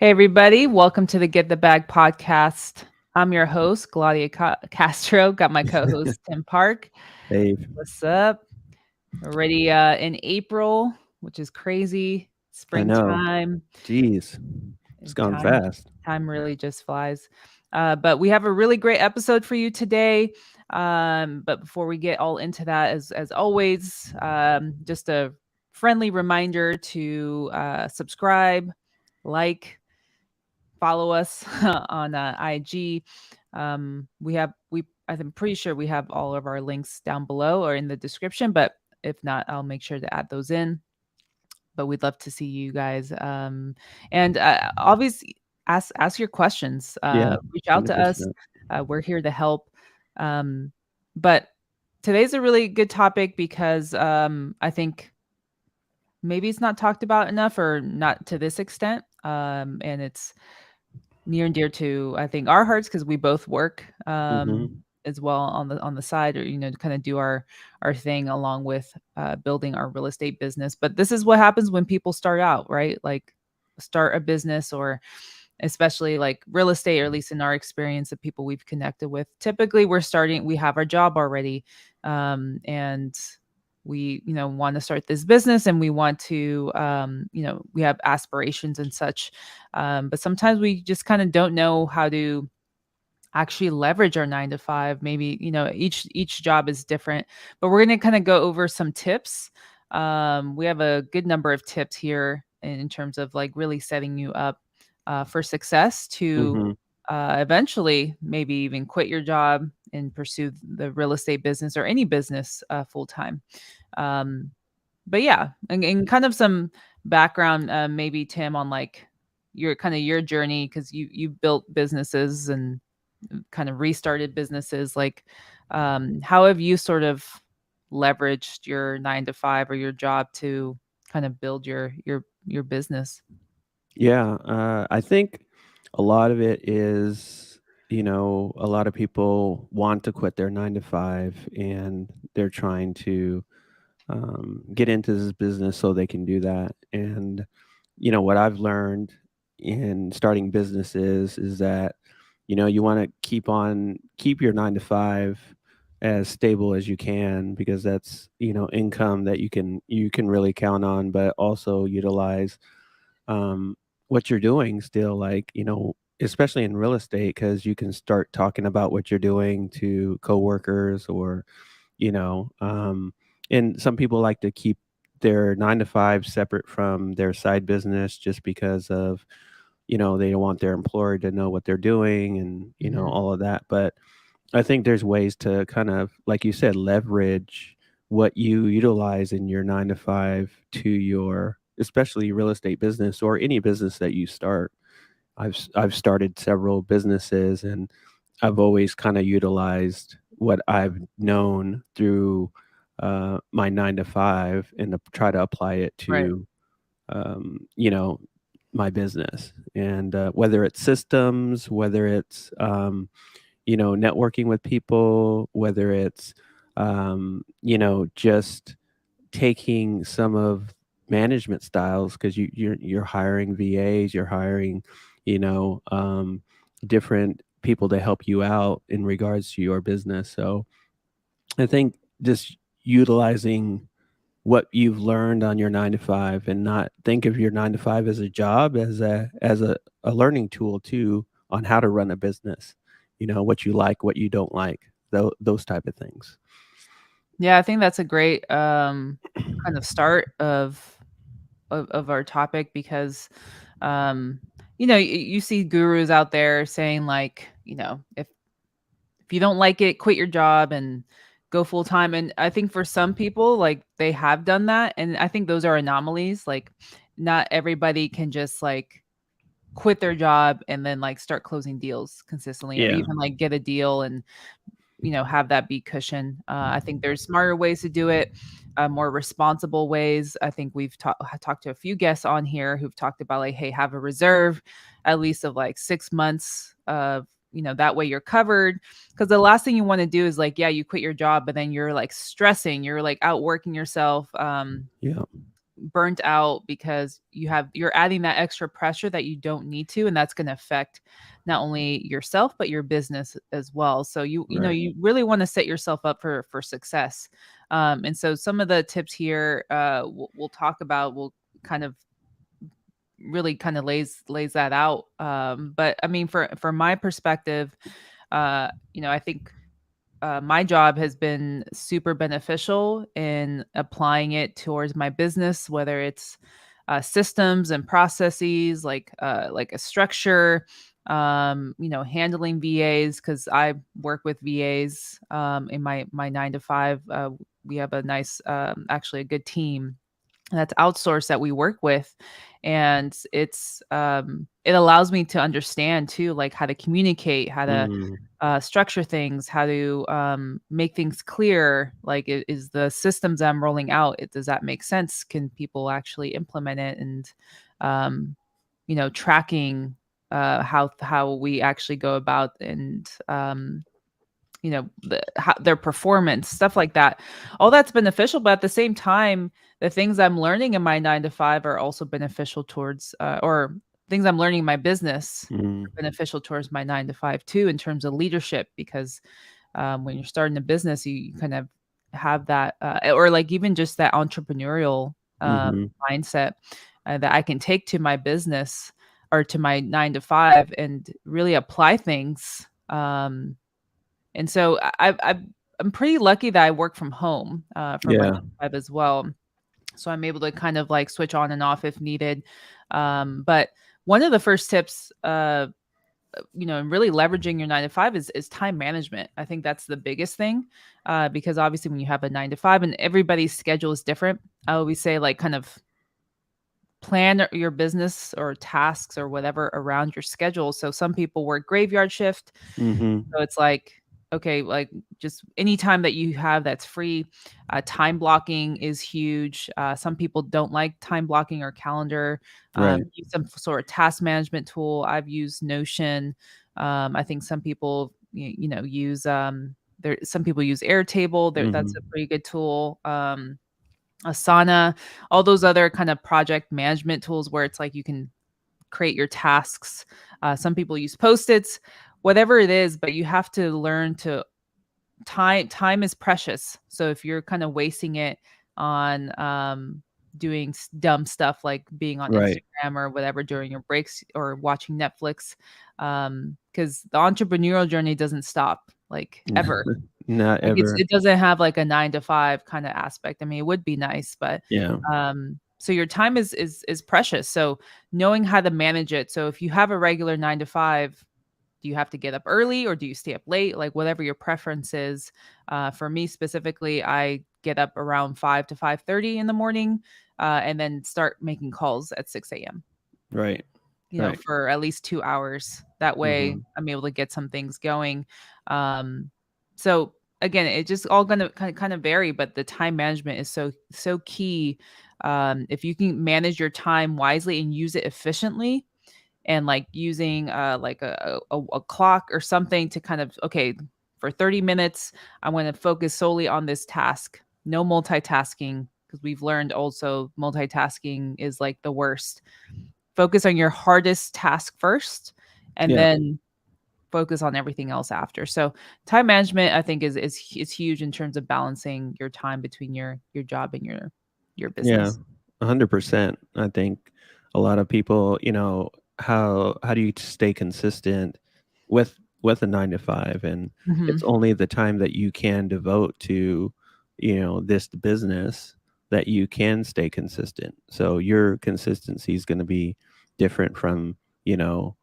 Hey, everybody. Welcome to the Get the Bag podcast. I'm your host, Claudia Castro. Got my co host, Tim Park. Dave, What's up? We're already in April, which is crazy. I know. Springtime. Jeez, it's and gone Time, fast. time really just flies. But we have a really great episode for you today. But before we get all into that, as always, just a friendly reminder to subscribe, like, follow us on IG. I'm pretty sure we have all of our links down below or in the description, but if not, I'll make sure to add those in. But we'd love to see you guys. And obviously, ask your questions. Yeah, Reach out to us. 100%. We're here to help. Um, but today's a really good topic because I think maybe it's not talked about enough or not to this extent. And it's near and dear to I think our hearts because we both work Mhm. as well on the side, or to kind of do our thing along with building our real estate business. But this is what happens when people start out, right? Like start a business, or especially like real estate, or at least in our experience, the people we've connected with, typically we have our job already, and we want to start this business, and we want to we have aspirations and such, but sometimes we just kind of don't know how to actually leverage our 9 to 5. Maybe each job is different, but we're going to kind of go over some tips. We have a good number of tips here in terms of like really setting you up for success to Mhm. eventually maybe even quit your job and pursue the real estate business or any business full time. um, but yeah, and kind of some background, maybe Tim, on like your journey, because you built businesses and kind of restarted businesses. Like, how have you sort of leveraged your 9 to 5 or your job to kind of build your business? Yeah, I think a lot of it is, a lot of people want to quit their 9 to 5 and they're trying to get into this business so they can do that. And what I've learned in starting businesses is that you want to keep your 9 to 5 as stable as you can, because that's income that you can really count on, but also utilize um, what you're doing still, like especially in real estate, because you can start talking about what you're doing to coworkers, or you know and some people like to keep their 9 to 5 separate from their side business, just because of they don't want their employer to know what they're doing, and Hmm. all of that. But I think there's ways to kind of, like you said, leverage what you utilize in your 9 to 5 to your, especially real estate business or any business that you start. I've started several businesses, and I've always kind of utilized what I've known through my 9 to 5, and to try to apply it Right. to my business. And whether it's systems, whether it's networking with people, whether it's just taking some of management styles, because you're hiring VAs, you're hiring you know different people to help you out in regards to your business. So I think just utilizing what you've learned on your 9 to 5, and not think of your 9 to 5 as a job, as a learning tool too, on how to run a business. What you like, what you don't like, those type of things. Yeah, I think that's a great kind of start of our topic, because um you see gurus out there saying, like, if you don't like it, quit your job and go full time. And I think for some people, like, they have done that, and I think those are anomalies. Like, not everybody can just like quit their job and then like start closing deals consistently, or Yeah. even like get a deal and have that be cushion. I think there's smarter ways to do it, more responsible ways. I think we've talked to a few guests on here who've talked about, like, hey, have a reserve at least of like 6 months of, that way you're covered. Because the last thing you want to do is, like, yeah, you quit your job, but then you're like stressing, you're like outworking yourself. Yeah. burnt out because you're adding that extra pressure that you don't need to, and that's going to affect not only yourself but your business as well. So Right. you really want to set yourself up for success. And so some of the tips here we'll talk about will kind of really kind of lays that out. But I mean, for my perspective, I think my job has been super beneficial in applying it towards my business, whether it's systems and processes like a structure, handling VAs because I work with VAs in my 9 to 5. We have a nice, actually a good team that's outsourced that we work with, and it allows me to understand too, like how to communicate, how to Mm, structure things, how to make things clear. Like, is the systems I'm rolling out, does that make sense? Can people actually implement it? And um, tracking how we actually go about, and their performance, stuff like that. All that's beneficial, but at the same time, the things I'm learning in my 9 to 5 are also beneficial towards, or things I'm learning in my business mm, are beneficial towards my 9 to 5 too, in terms of leadership. Because when you're starting a business, you kind of have that, or like even just that entrepreneurial mhm, mindset that I can take to my business or to my 9 to 5 and really apply things. And so I'm pretty lucky that I work from home for my yeah, 9 to 5 as well. So I'm able to kind of like switch on and off if needed. But one of the first tips, and really leveraging your 9 to 5 is time management. I think that's the biggest thing, because obviously when you have a 9 to 5 and everybody's schedule is different, I always say like kind of plan your business or tasks or whatever around your schedule. So some people work graveyard shift, mhm, so it's like, okay, like just any time that you have that's free. Time blocking is huge. Some people don't like time blocking or calendar. right, Use some sort of task management tool. I've used Notion. I think some people, use there. Some people use Airtable. That's a mhm, pretty good tool. Asana, all those other kind of project management tools where it's like you can create your tasks. Some people use post-its, whatever it is, but you have to learn to time is precious. So if you're kind of wasting it on doing dumb stuff like being on right. Instagram or whatever during your breaks or watching Netflix, because the entrepreneurial journey doesn't stop like ever. Not Like ever. it doesn't have like a 9 to 5 kind of aspect. I mean, it would be nice, but Yeah, so your time is precious. So knowing how to manage it. So if you have a regular 9 to 5, do you have to get up early or do you stay up late? Like whatever your preference is. For me specifically, I get up around 5 to 5:30 in the morning, and then start making calls at 6 a.m. right, right. For at least 2 hours. That way Mhm, I'm able to get some things going. Um, so again, it just all gonna kind of vary, but the time management is so key. If you can manage your time wisely and use it efficiently, and like using like a clock or something to kind of, okay, for 30 minutes I want to focus solely on this task, no multitasking, because we've learned also multitasking is like the worst. Focus on your hardest task first, and yeah, then focus on everything else after. So time management, I think, is huge in terms of balancing your time between your job and your yeah, business. 100%. I think a lot of people, how do you stay consistent with a 9 to 5, and it's Hmm. only the time that you can devote to, this business that you can stay consistent. So your consistency is gonna be different from, you know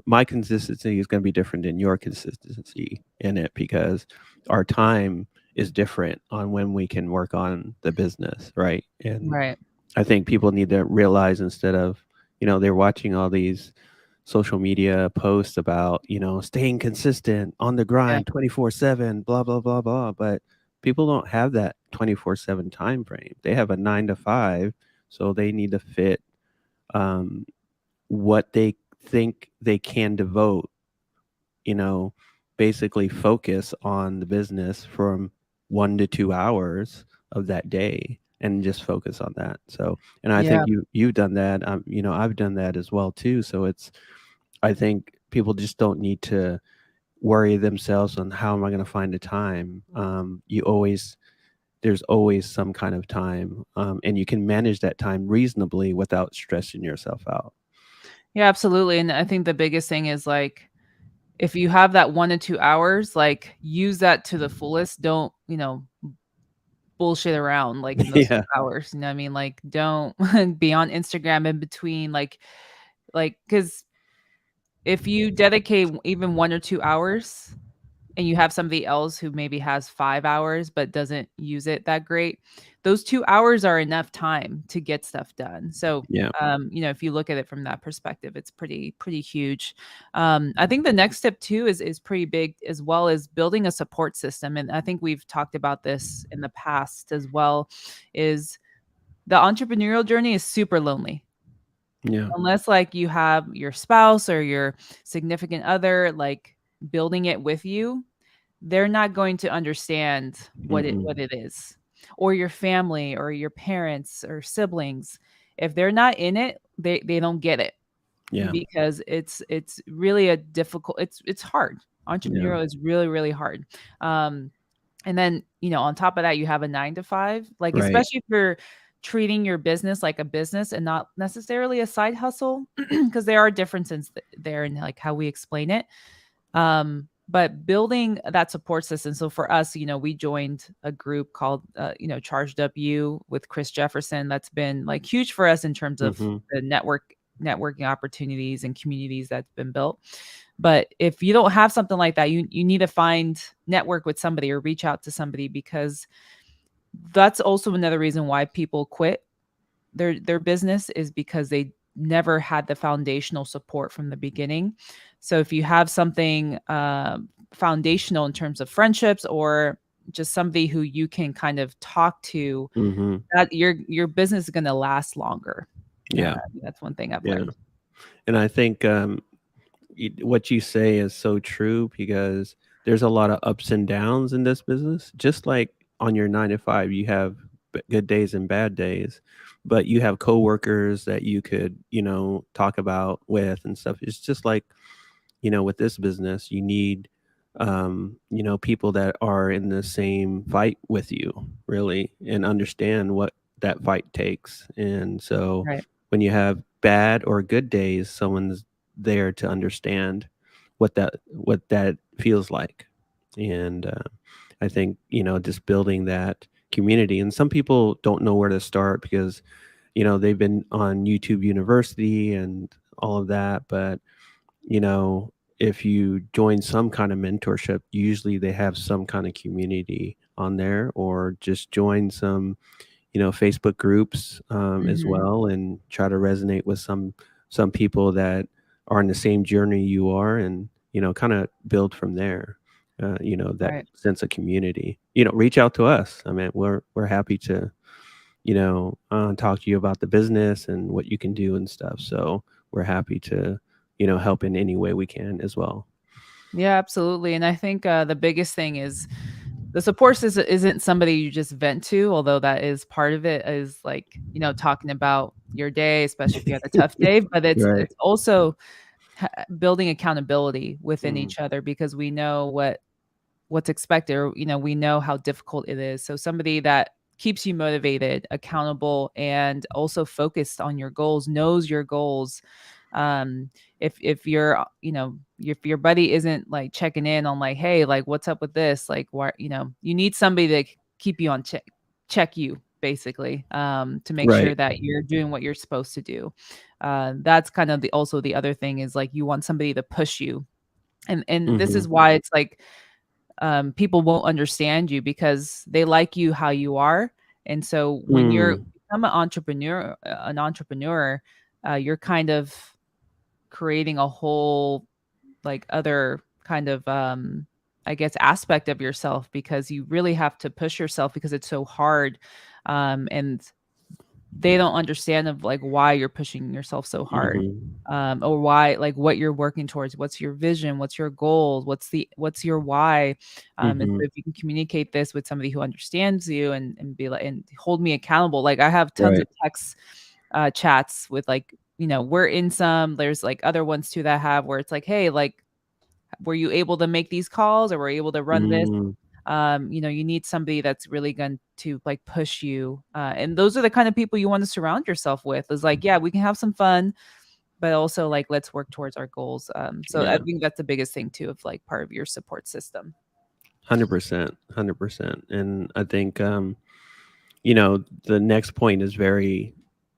my consistency is going to be different than your consistency in it, because our time is different on when we can work on the business, right? And Right. I think people need to realize, instead of, they're watching all these social media posts about, staying consistent on the Yeah. grind 24/7, blah blah blah blah, but people don't have that 24/7 time frame. They have a 9 to 5, so they need to fit um what they think they can devote, you know, basically focus on the business from 1 to 2 hours of that day. and just focus on that. So, and I think Yeah. you've done that. I've done that as well too. So I think people just don't need to worry themselves on how am I going to find the time. There's always some kind of time, and you can manage that time reasonably without stressing yourself out. Yeah, absolutely. And I think the biggest thing is like if you have that 1 to 2 hours, like use that to the fullest. Don't, bullshit around like in those 2 Yeah. hours. You know what I mean? Like don't be on Instagram in between cuz if you dedicate even 1 or 2 hours and you have somebody else who maybe has 5 hours but doesn't use it that great, those 2 hours are enough time to get stuff done. So, Yeah. if you look at it from that perspective, it's pretty huge. I think the next step too is pretty big as well as building a support system, and I think we've talked about this in the past as well, is the entrepreneurial journey is super lonely. Yeah. Unless, like, you have your spouse or your significant other, like, building it with you, they're not going to understand what Mm-mm. it is, or your family or your parents or siblings. If they're not in it, they don't get it Yeah. because it's really a difficult it's hard. Yeah. Entrepreneurial is really, really hard. Um, and then, on top of that, you have a 9 to 5, like, Right. especially if you're treating your business like a business and not necessarily a side hustle, because there are differences there in, like, how we explain it. But building that support system. So for us, we joined a group called, Charged Up You with Chris Jefferson. That's been like huge for us in terms of Mm-hmm. the networking opportunities and communities that's been built. But if you don't have something like that, you need to find network with somebody or reach out to somebody, because that's also another reason why people quit their business, is because they never had the foundational support from the beginning. So if you have something foundational in terms of friendships or just somebody who you can kind of talk to, Mm-hmm. that your business is going to last longer. Yeah. That's one thing I've Yeah. learned. And I think what you say is so true because there's a lot of ups and downs in this business. Just like on your 9 to 5, you have good days and bad days, but you have coworkers that you could, talk about with and stuff. It's just like, with this business, you need, people that are in the same fight with you, really, and understand what that fight takes. And so Right. when you have bad or good days, someone's there to understand what that feels like. And I think, just building that community. And some people don't know where to start because, they've been on YouTube University and all of that, but you know, if you join some kind of mentorship, usually they have some kind of community on there, or just join some, Facebook groups as Mhm. well, and try to resonate with some people that are on the same journey you are, and kind of build from there. That Right. sense of community. Reach out to us. I mean, we're happy to talk to you about the business and what you can do and stuff. So we're happy to, help in any way we can as well. Yeah, absolutely. And I think the biggest thing is the support system isn't somebody you just vent to, although that is part of it, is like, talking about your day, especially if you had a tough day, but it's Right. it's also building accountability within Mm. each other, because we know what's expected, or we know how difficult it is. So somebody that keeps you motivated, accountable, and also focused on your goals, knows your goals. um if you're if your buddy isn't like checking in on, like, hey, like, what's up with this, like, why, you need somebody to keep you on check you basically, to make sure Right. that you're doing what you're supposed to do. That's kind of the other thing, is like you want somebody to push you. And this Hmm. is why it's like, people won't understand you because they like you how you are. And so when you're Mm. become an entrepreneur, you're kind of creating a whole, like, other kind of, I guess, aspect of yourself, because you really have to push yourself because it's so hard. And they don't understand of like why you're pushing yourself so hard, Mhm. or why, like what you're working towards, what's your vision, what's your goals, what's your why. And so Mhm. if you can communicate this with somebody who understands you, and be like, and hold me accountable. Like I have tons of Right. text chats with, like, we're in some, there's like other ones too that I have where it's like, hey, like, were you able to make these calls, or were you able to run this? Mm. You need somebody that's really going to like push you. And those are the kind of people you want to surround yourself with, is like, yeah, we can have some fun, but also like, let's work towards our goals. So I Yeah. think that's the biggest thing too, of like part of your support system. 100%. 100%. And I think the next point is very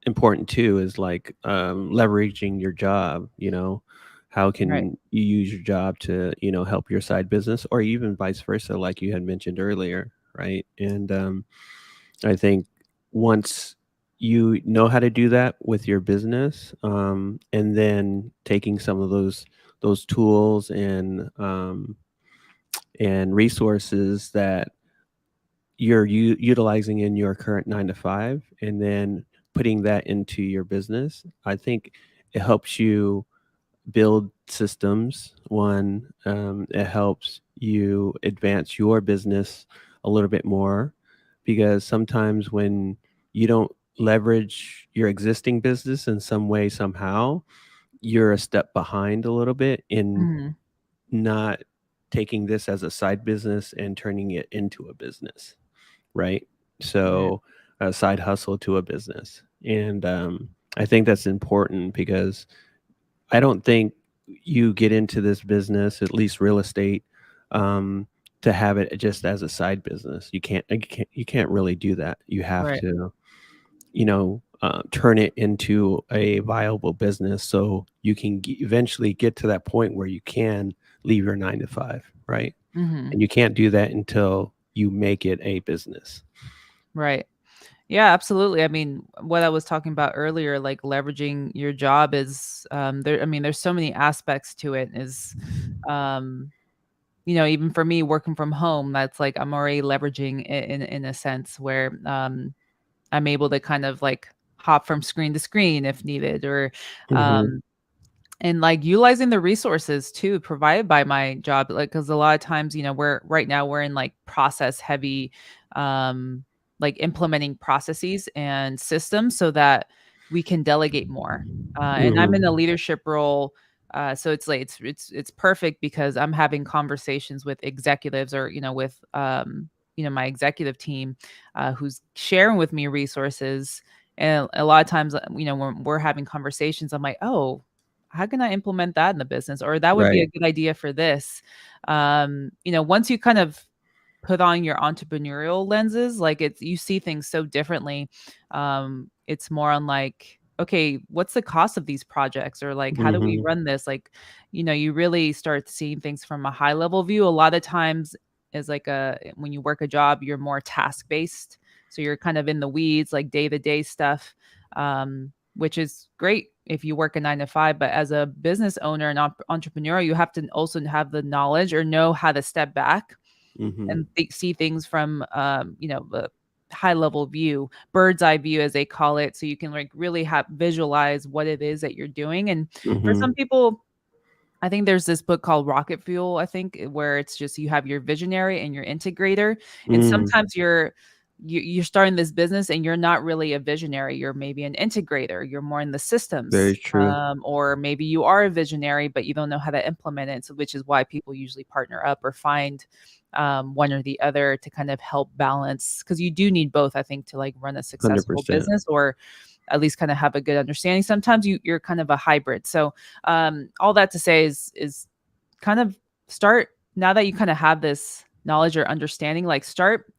important too, is like leveraging your job. How Right. can you use your job to help your side business, or even vice versa, like you had mentioned earlier, right? And I think once you know how to do that with your business, and then taking some of those tools and resources that you're utilizing in your current 9 to 5, and then putting that into your business, I think it helps you build systems. One, it helps you advance your business a little bit more, because sometimes when you don't leverage your existing business in some way, somehow, you're a step behind a little bit in Mhm. not taking this as a side business and turning it into a business, right? Yeah. So, a side hustle to a business. And I think that's important, because I don't think you get into this business, at least real estate, um, to have it just as a side business. You can't really do that. You have Right. to, turn it into a viable business, so you can eventually get to that point where you can leave your 9 to 5, right? Mhm. And you can't do that until you make it a business. Right. Yeah, absolutely. I mean, what I was talking about earlier, like leveraging your job is, there. I mean, there's so many aspects to it. Um, even for me working from home, that's like I'm already leveraging it in a sense where, I'm able to kind of like hop from screen to screen if needed, or Mhm. um, and like utilizing the resources too provided by my job, like, because a lot of times, we're right now we're in like process heavy, um like implementing processes and systems so that we can delegate more. And I'm in a Mhm. leadership role, so it's like it's perfect because I'm having conversations with executives, or with my executive team, who's sharing with me resources. And a lot of times, when we're having conversations, I'm like, oh, how can I implement that in the business? Or that would be Right. a good idea for this. Once you kind of put on your entrepreneurial lenses, like you see things so differently. It's more on like, okay, what's the cost of these projects? Or like, how do we Mhm. run this? Like, you really start seeing things from a high level view. A lot of times is like when you work a job, you're more task based. So you're kind of in the weeds, like day to day stuff. Which is great if you work a 9 to 5. But as a business owner and entrepreneur, you have to also have the knowledge or know how to step back Mhm. and see things from, the high level view, bird's eye view, as they call it. So you can like really have visualize what it is that you're doing. And for some Mhm. people, I think there's this book called Rocket Fuel, I think, where it's just you have your visionary and your integrator. And Mm. sometimes you're starting this business and you're not really a visionary. You're maybe an integrator. You're more in the systems. Very true. Or maybe you are a visionary, but you don't know how to implement it. So, which is why people usually partner up or find one or the other to kind of help balance. Because you do need both, I think, to like run a successful 100%. business, or at least kind of have a good understanding. Sometimes you're kind of a hybrid. So all that to say is kind of start, now that you kind of have this knowledge or understanding, like start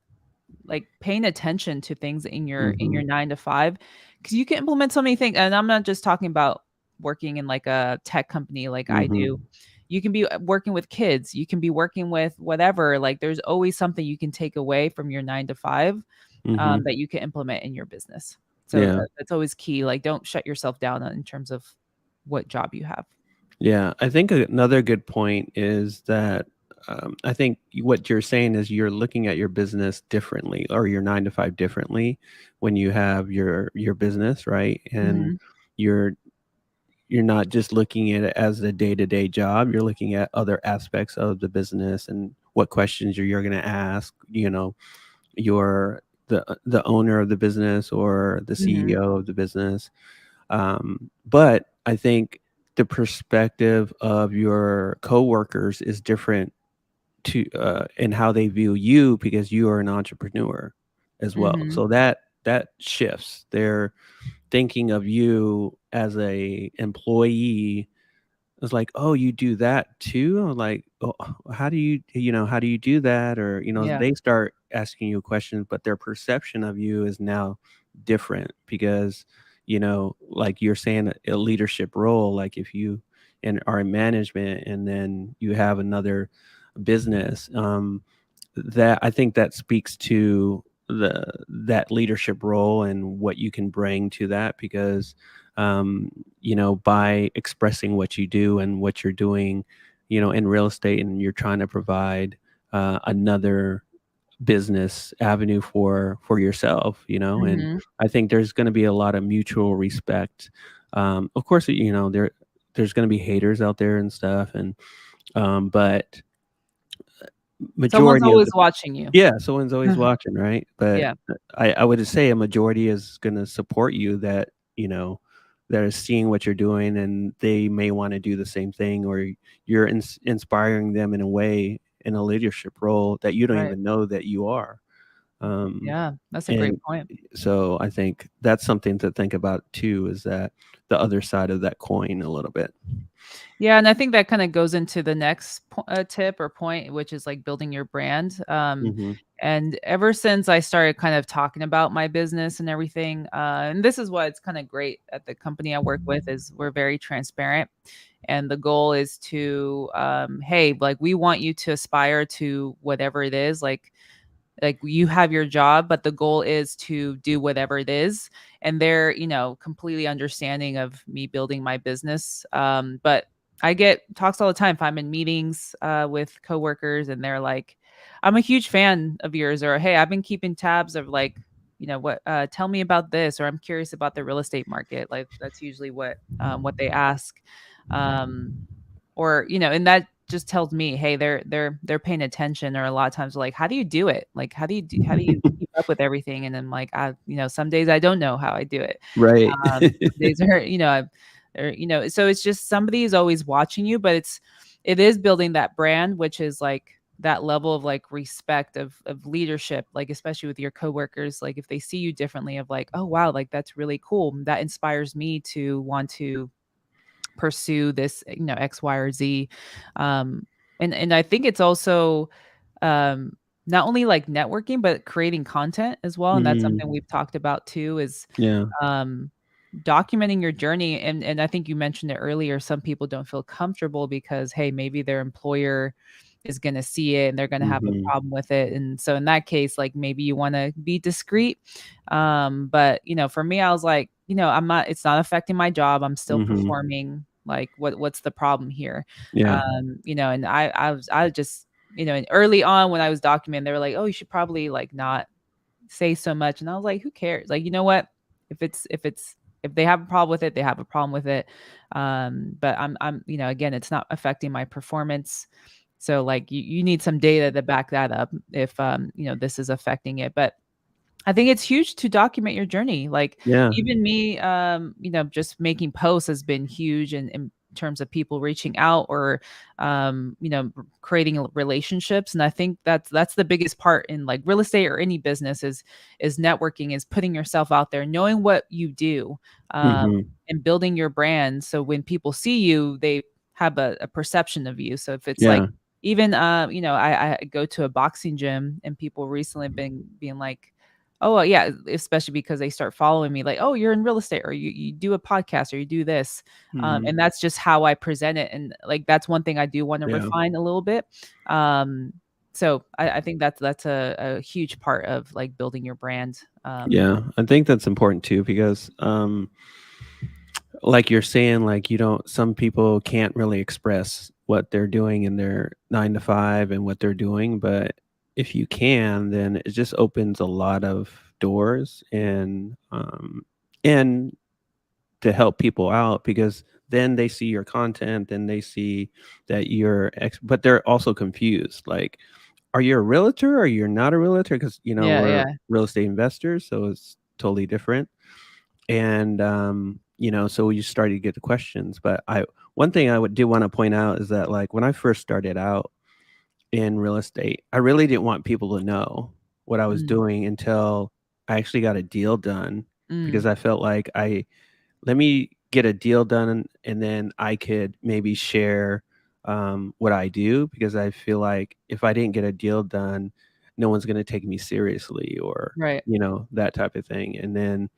like paying attention to things in your Mhm. 9 to 5, because you can implement so many things. And I'm not just talking about working in like a tech company like I do. Mhm. You can be working with kids, you can be working with whatever. Like there's always something you can take away from your 9 to 5, Mhm. that you can implement in your business. So Yeah. that's always key. Like don't shut yourself down in terms of what job you have. Yeah. I think another good point is that I think what you're saying is you're looking at your business differently, or your 9 to 5 differently when you have your business, right? And Mhm. you're you're not just looking at it as a day-to-day job. You're looking at other aspects of the business and what questions you're going to ask. You're the owner of the business or the Mhm. CEO of the business. But I think the perspective of your coworkers is different to in how they view you, because you are an entrepreneur as well. Mhm. So that shifts. They're thinking of you as a employee. It's like, "Oh, you do that too?" I'm like, "Oh, how do you do that?" Or, Yeah. they start asking you questions, but their perception of you is now different because, like you're saying, a leadership role, like if you and are in management and then you have another business, that I think that speaks to that leadership role and what you can bring to that, because by expressing what you do and what you're doing, in real estate, and you're trying to provide another business avenue for yourself, and Mhm. I think there's going to be a lot of mutual respect. Of course, there's going to be haters out there and stuff, and but Someone's majority of always the watching you. yeah, someone's always watching, right? But Yeah. I would just say a majority is gonna support you, that is seeing what you're doing, and they may wanna do the same thing, or you're inspiring them in a way, in a leadership role that you don't Right. even know that you are. Um, Yeah. That's a great and point. so I think that's something to think about too, is that the other side of that coin a little bit. Yeah, and I think that kinda goes into the next tip or point, which is, like, building your brand, Mhm. and ever since I started kind of talking about my business and everything, and this is why it's kinda great at the company I work with is we're very transparent, and the goal is to, "Hey, like, we want you to aspire to whatever it is, like you have your job, but the goal is to do whatever it is." And they're, completely understanding of me building my business. But I get talks all the time if I'm in meetings with coworkers and they're like, I'm a huge fan of yours, or hey, I've been keeping tabs of like, what tell me about this, or I'm curious about the real estate market. Like that's usually what they ask. Um or, and that just tells me, hey, they're paying attention, or a lot of times like, how do you do it? Like, how do you keep up with everything? And I'm like, some days I don't know how I do it. Right. Some days are, so it's just somebody is always watching you, but it is building that brand, which is like that level of like respect of leadership, like especially with your coworkers, like if they see you differently of like, oh wow, like that's really cool. That inspires me to want to pursue this, X, Y, or Z. And I think it's also um not only like networking, but creating content as well. And that's something Mhm. we've talked about too, is Yeah. um documenting your journey. And I think you mentioned it earlier, some people don't feel comfortable because hey, maybe their employer is going to see it and they're going to have a Mhm. problem with it. And so in that case, like maybe you want to be discreet. But for me, I was like, it's not affecting my job. I'm still Mhm. performing. Like what's the problem here? Yeah. And I was just, and early on when I was documenting, they were like, oh, you should probably like not say so much. And I was like, who cares? Like, you know what? If they have a problem with it, they have a problem with it. But I'm, again, it's not affecting my performance. So like you need some data to back that up if this is affecting it. But I think it's huge to document your journey. Like Yeah. even me, just making posts has been huge in terms of people reaching out or, creating relationships. And I think that's the biggest part in like real estate or any business is networking, is putting yourself out there, knowing what you do, um, Mhm. and building your brand. So when people see you, they have a perception of you. So if it's like Yeah. even, I go to a boxing gym and people recently been being like, oh, yeah, especially because they start following me like, "Oh, you're in real estate or you do a podcast or you do this." Mhm. And that's just how I present it, and, like, that's one thing I do wanna Yeah. refine a little bit. Um, so I think that's a huge part of, like, building your brand. Yeah. I think that's important too, because like you're saying, like, some people can't really express what they're doing in their 9 to 5 and what they're doing, but if you can, then it just opens a lot of doors and to help people out because then they see your content, then they see that but they're also confused. Like, are you a realtor or you're not a realtor? Because Yeah, we're yeah. real estate investors, so it's totally different. And so we just started to get the questions. But I one thing I would do want to point out is that like when I first started out in real estate, I really didn't want people to know what I was Mm, doing until I actually got a deal done because mm, I felt like I let me get a deal done and then I could maybe share what I do because I feel like if I didn't get a deal done, no one's going to take me seriously or, right. that type of thing.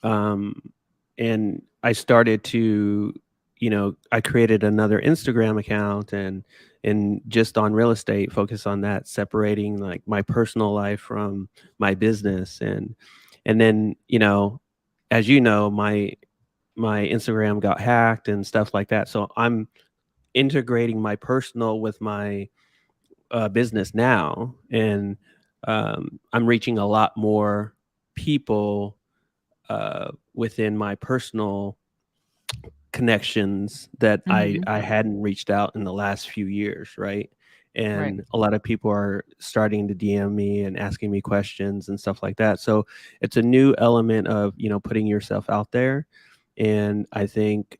Um, and I started to, I created another Instagram account and just on real estate, focus on that, separating like my personal life from my business and then, as you know, my Instagram got hacked and stuff like that. So I'm integrating my personal with my business now, and I'm reaching a lot more people within my personal connections that I Mhm. I hadn't reached out in the last few years, right? Right. And a lot of people are starting to DM me and asking me questions and stuff like that. So it's a new element of putting yourself out there, and I think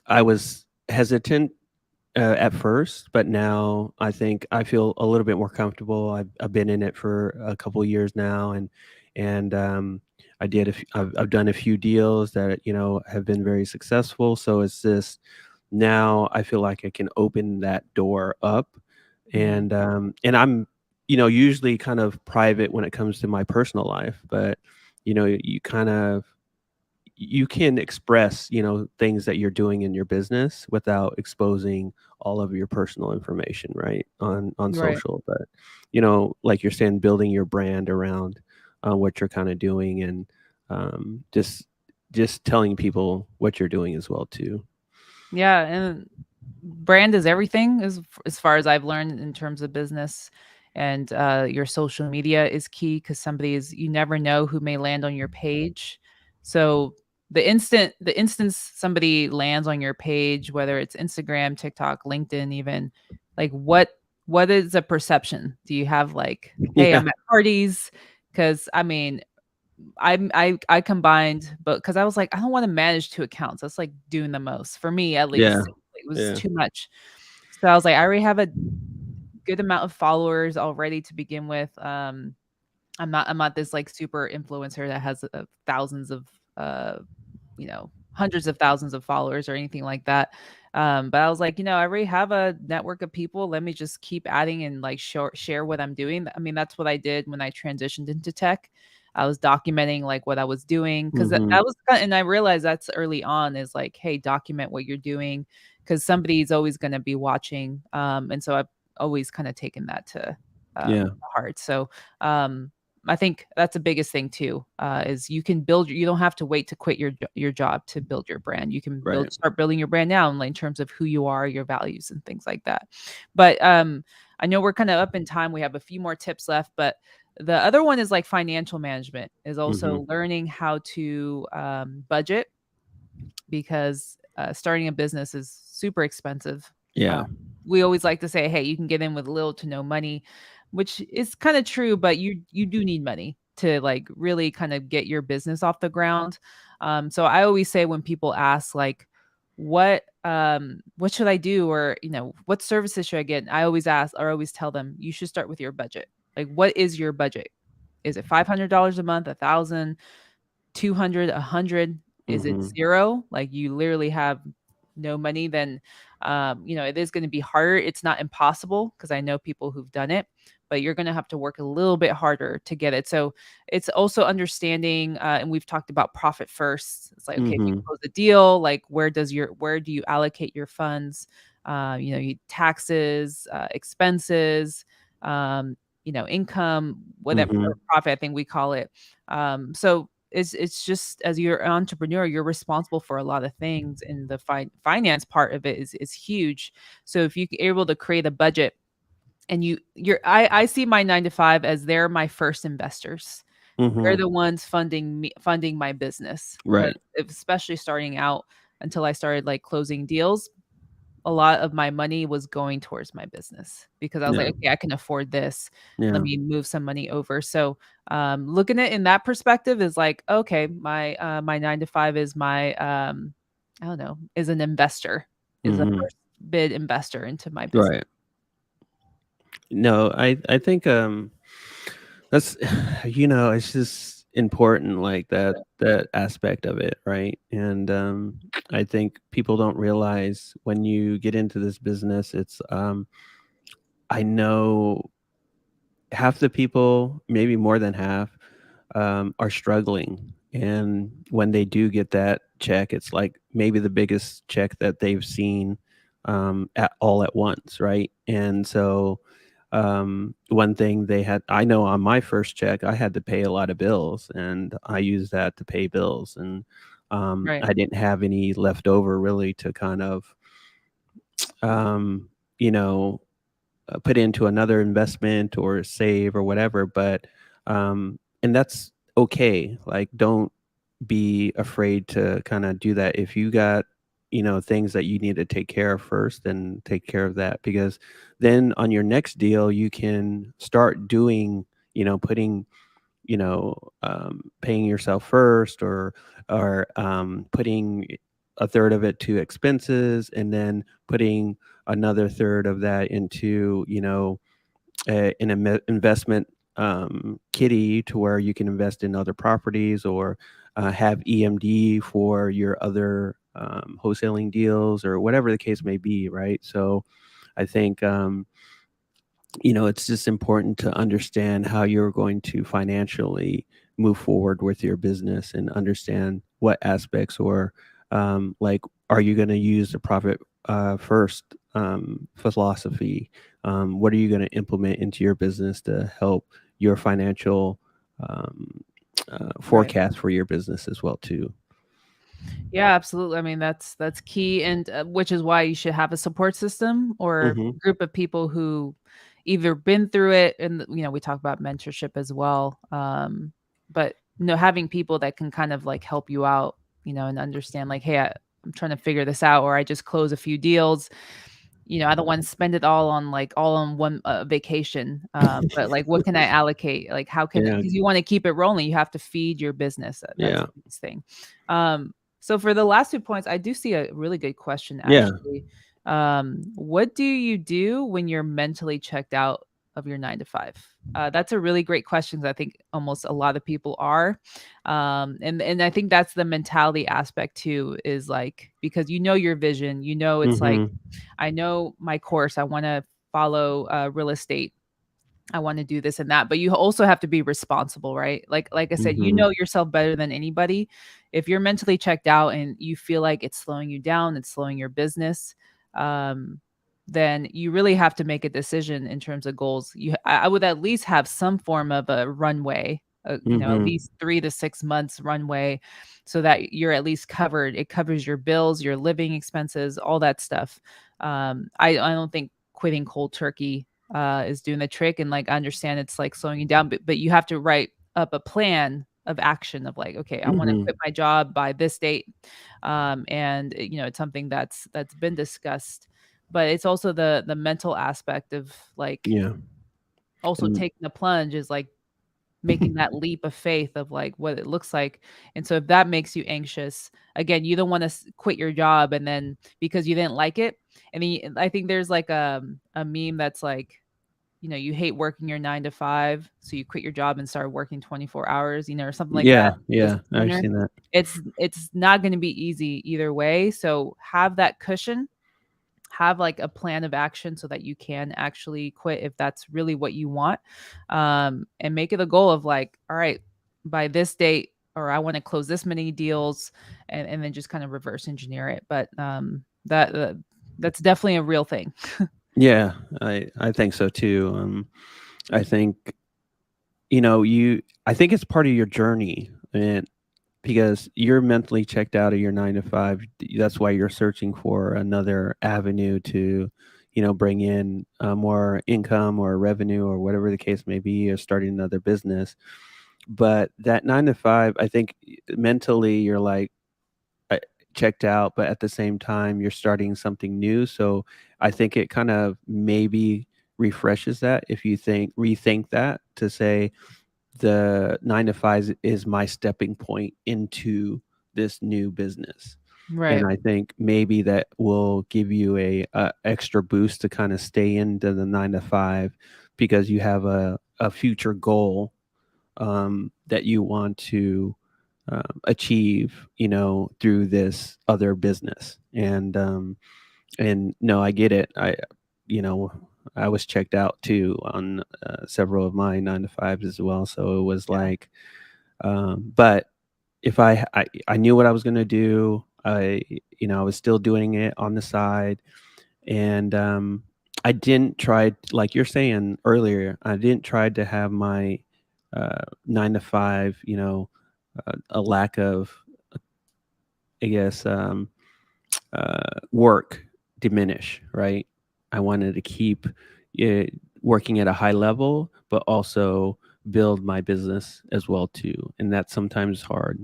I was hesitant at first, but now I think I feel a little bit more comfortable. I've been in it for a couple of years now, and I've done a few deals that have been very successful. So it's just now I feel like I can open that door up, Mhm. and I'm usually kind of private when it comes to my personal life, but you kind of you can express things that you're doing in your business without exposing all of your personal information, right, on Right. social. But like you're saying, building your brand around what you're kind of doing, and just telling people what you're doing as well too. Yeah, and brand is everything as far as I've learned in terms of business, and your social media is key because somebody is you never know who may land on your page. So the instance somebody lands on your page, whether it's Instagram, TikTok, LinkedIn, even like what is a perception? Do you have like, hey, Yeah, I'm at parties? Because I mean, I combined, but because I was like, I don't wanna manage 2 accounts, that's, like, doing the most, for me at yeah, least. It was yeah, too much. So I was like, I already have a good amount of followers already to begin with, I'm not this, like, super influencer that has, thousands of, uh, hundreds of thousands of followers or anything like that. But I was like, I already have a network of people. Let me just keep adding and like share what I'm doing. I mean, that's what I did when I transitioned into tech. I was documenting like what I was doing because hmm that was and I realized that's early on is like, hey, document what you're doing because somebody's always going to be watching. And so I've always kind of taken that to yeah, heart. So um, I think that's the biggest thing too, is you can you don't have to wait to quit your job to build your brand. You can right. start building your brand now in terms of who you are, your values, and things like that. But I know we're kind of up in time. We have a few more tips left, but the other one is like financial management is hmm also learning how to budget because starting a business is super expensive. Uh, Yeah, we always like to say, "Hey, you can get in with little to no money," which is kind of true, but you do need money to like really kind of get your business off the ground. So I always say when people ask like, what should I do, or what services should I get? I always ask or always tell them you should start with your budget. Like, what is your budget? Is it $500 a month, 1,000? 200, 100? Is it hmm 0? Like, you literally have no money, then, it is gonna be harder. It's not impossible because I know people who've done it, but you're gonna have to work a little bit harder to get it. So, it's also understanding, and we've talked about profit first. It's like, okay, if you hmm close a deal, like, where do you allocate your funds? Taxes, expenses, income, whatever, hmm or profit, I think we call it. So it's just as you're an entrepreneur, you're responsible for a lot of things, and the finance part of it is huge. So if you're able to create a budget, and I see my 9 to 5 as they're my first investors. They're Mhm. the ones funding my business, because Right. especially starting out, until I started like closing deals, a lot of my money was going towards my business, because I was like, Yeah. okay, I can afford this. Let Yeah. me move some money over. So, looking at it in that perspective is like, okay, my 9 to 5 is my, I don't know, is an investor, is a Mhm. first bid investor into my business. Right. No, I think that's it's just important, like that aspect of it, right? And I think people don't realize when you get into this business, it's I know half the people, maybe more than half, are struggling. And when they do get that check, it's like maybe the biggest check that they've seen all at once, right? And so, one thing I know on my first check, I had to pay a lot of bills, and I used that to pay bills. And Right, I didn't have any left over really to kind of, um, you know, put into another investment or save or whatever. But and that's okay. Like, don't be afraid to kind of do that. If you got things that you need to take care of first, then take care of that, because then on your next deal you can start doing, putting, paying yourself first, or putting a third of it to expenses, and then putting another third of that into, an investment kitty, to where you can invest in other properties, or have EMD for your other wholesaling deals, or whatever the case may be, right? So I think it's just important to understand how you're going to financially move forward with your business, and understand what aspects, or like, are you going to use the profit first philosophy? What are you going to implement into your business to help your financial um, right. forecast for your business as well too? Yeah, absolutely. I mean, that's key, and which is why you should have a support system or Hmm. group of people who either been through it, and we talk about mentorship as well. But having people that can kind of like help you out, and understand like, hey, I'm trying to figure this out, or I just close a few deals. I don't want to spend it all on one vacation. But like, what can I allocate? Like, how can, Yeah. because you want to keep it rolling, you have to feed your business. That's Yeah. the biggest thing. So for the last 2 points, I do see a really good question Yeah. actually. What do you do when you're mentally checked out of your 9 to 5? That's a really great question, 'cause I think almost a lot of people are. And I think that's the mentality aspect too, is like, because your vision, it's like, Hmm. I know my course, I want to follow real estate. I want to do this and that, but you also have to be responsible, right? Like I said, you Hmm. know yourself better than anybody. If you're mentally checked out and you feel like it's slowing you down, it's slowing your business, um, then you really have to make a decision in terms of goals. I would at least have some form of a runway, at Hmm. least 3 to 6 months runway, so that you're at least covered. It covers your bills, your living expenses, all that stuff. I don't think quitting cold turkey is doing the trick. And like, I understand it's like slowing you down, but you have to write up a plan of action of like, okay, I want to Hmm. quit my job by this date. And it's something that's been discussed, but it's also the mental aspect of like, Yeah. also And taking the plunge, is like making that leap of faith of like what it looks like. And so if that makes you anxious, again, you don't want to quit your job and then because you didn't like it. And then I think there's like a meme that's like, you hate working your 9 to 5, so you quit your job and start working 24 hours, or something like that. yeah, This yeah, I've winter, seen that. it's not going to be easy either way. So have that cushion, have like a plan of action so that you can actually quit if that's really what you want. And make it a goal of like, all right, by this date, or I want to close this many deals, and then just kind of reverse engineer it. But that's definitely a real thing. Yeah, I think so too. I think I think it's part of your journey, and because you're mentally checked out of your 9 to 5. That's why you're searching for another avenue to, bring in more income or revenue or whatever the case may be, or starting another business. But that 9 to 5, I think mentally you're like, uh, checked out, but at the same time you're starting something new. So I think it kind of maybe refreshes that if you think rethink that to say the 9 to 5 is my stepping point into this new business. And Right. I think maybe that will give you a extra boost to kind of stay into the 9 to 5 because you have a future goal that you want to achieve, through this other business. And no, I get it. You know, I was checked out too on several of my 9 to 5s as well. So it was Yeah. like, but if I knew what I was going to do, I was still doing it on the side. And I didn't try, like you're saying earlier, I didn't try to have my 9 to 5, a lack of, I guess, work diminish, right? I wanted to keep it working at a high level, but also build my business as well too. And that's sometimes hard.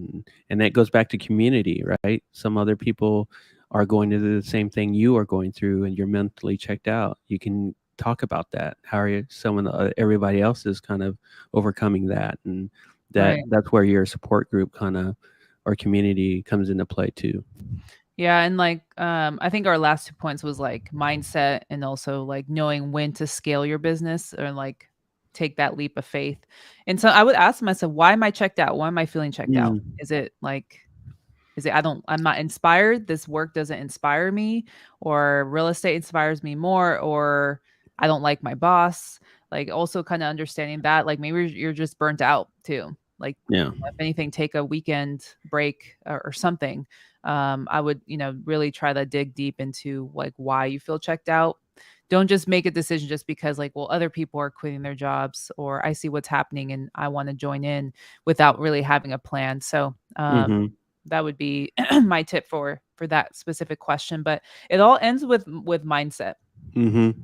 And that goes back to community, right? Some other people are going to do the same thing you are going through, and you're mentally checked out. You can talk about that. How are you? Someone, everybody else is kind of overcoming that, and Right. that's where your support group kind of or community comes into play too. Yeah, and like I think our last 2 points was like mindset and also like knowing when to scale your business or like take that leap of faith. And so I would ask myself, why am I checked out? Why am I feeling checked out? Mm, Is it like is it I'm not inspired, this work doesn't inspire me, or real estate inspires me more, or I don't like my boss? Like also kind of understanding that like maybe you're just burnt out too. Like yeah. if anything, take a weekend break or something. I would, really try to dig deep into like why you feel checked out. Don't just make a decision just because like, well, other people are quitting their jobs or I see what's happening and I want to join in without really having a plan. So, Mhm. that would be my tip for that specific question, but it all ends with mindset. Mhm.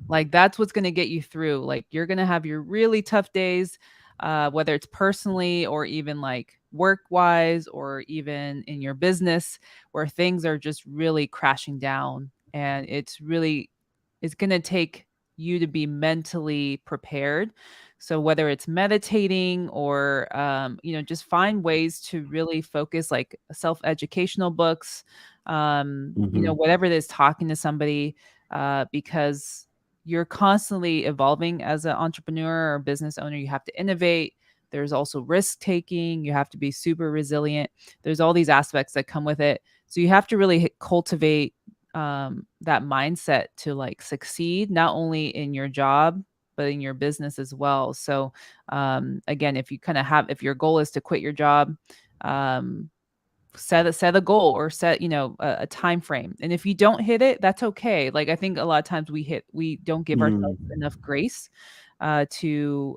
Like that's what's gonna get you through. Like you're gonna have your really tough days, whether it's personally or even like work wise or even in your business where things are just really crashing down. And it's gonna take you to be mentally prepared. So whether it's meditating or just find ways to really focus like self-educational books, Mhm. whatever it is, talking to somebody, because you're constantly evolving as an entrepreneur or business owner. You have to innovate. There's also risk taking. You have to be super resilient. There's all these aspects that come with it. So you have to really cultivate that mindset to like succeed, not only in your job, but in your business as well. So again, if you kind of have, if your goal is to quit your job, um, set a goal or set a time frame, and if you don't hit it, that's okay. Like I think a lot of times we don't give ourselves Mm. enough grace to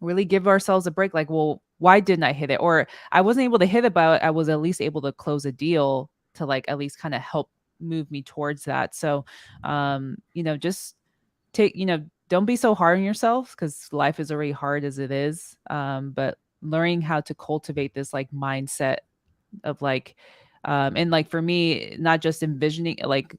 really give ourselves a break. Like, well, why didn't I hit it? Or I wasn't able to hit it, but I was at least able to close a deal to like at least kind of help move me towards that. So just take, don't be so hard on yourself because life is already hard as it is. But learning how to cultivate this like mindset of like and like for me, not just envisioning like,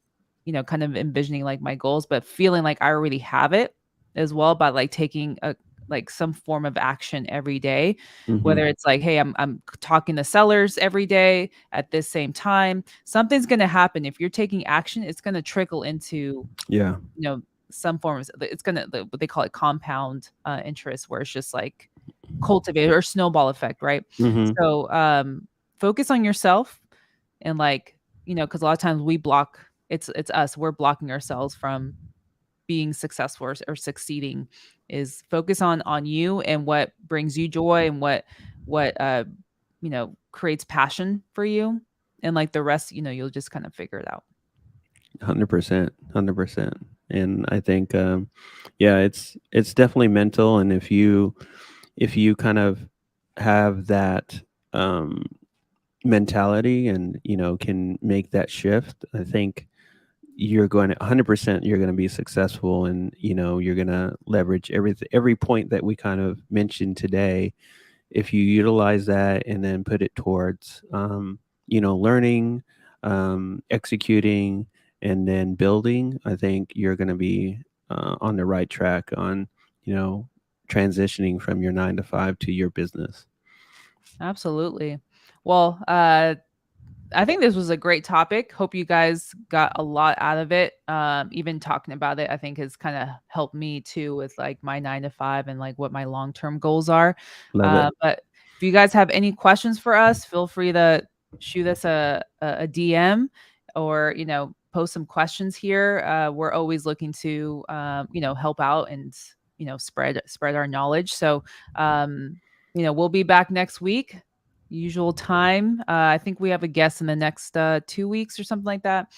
kind of envisioning like my goals, but feeling like I already have it as well by like taking a like some form of action every day. Mhm. Whether it's like, hey, I'm talking to sellers every day at this same time, something's gonna happen. If you're taking action, it's gonna trickle into, Yeah. you know, some forms. It's gonna what they call it compound interest, where it's just like cultivate or snowball effect, right? Mhm. So focus on yourself and like, because a lot of times we block it's us, we're blocking ourselves from being successful or succeeding. Is focus on you and what brings you joy and what creates passion for you, and like the rest, you'll just kind of figure it out. 100%. 100%. And I think yeah, it's definitely mental, and if you kind of have that um, mentality and can make that shift, I think you're going to 100% you're going to be successful, and you're going to leverage every point that we kind of mentioned today. If you utilize that and then put it towards learning, executing, and then building, I think you're going to be on the right track on you know transitioning from your 9 to 5 to your business. Absolutely. Well, I think this was a great topic. Hope you guys got a lot out of it. Even talking about it, I think has kind of helped me too with like my 9 to 5 and like what my long term goals are. Love it. But if you guys have any questions for us, feel free to shoot us a DM or post some questions here. We're always looking to help out and spread our knowledge. So we'll be back next week usual time. I think we have a guest in the next 2 weeks or something like that.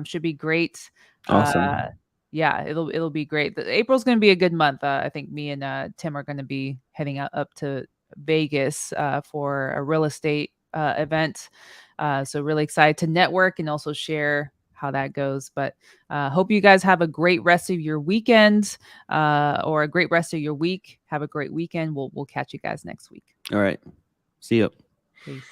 Should be great. Awesome. Yeah, it'll be great. April's going to be a good month. I think me and Tim are going to be heading out up to Vegas for a real estate event. So really excited to network and also share how that goes. But hope you guys have a great rest of your weekend or a great rest of your week. Have a great weekend. We'll catch you guys next week. All right. See you. Peace.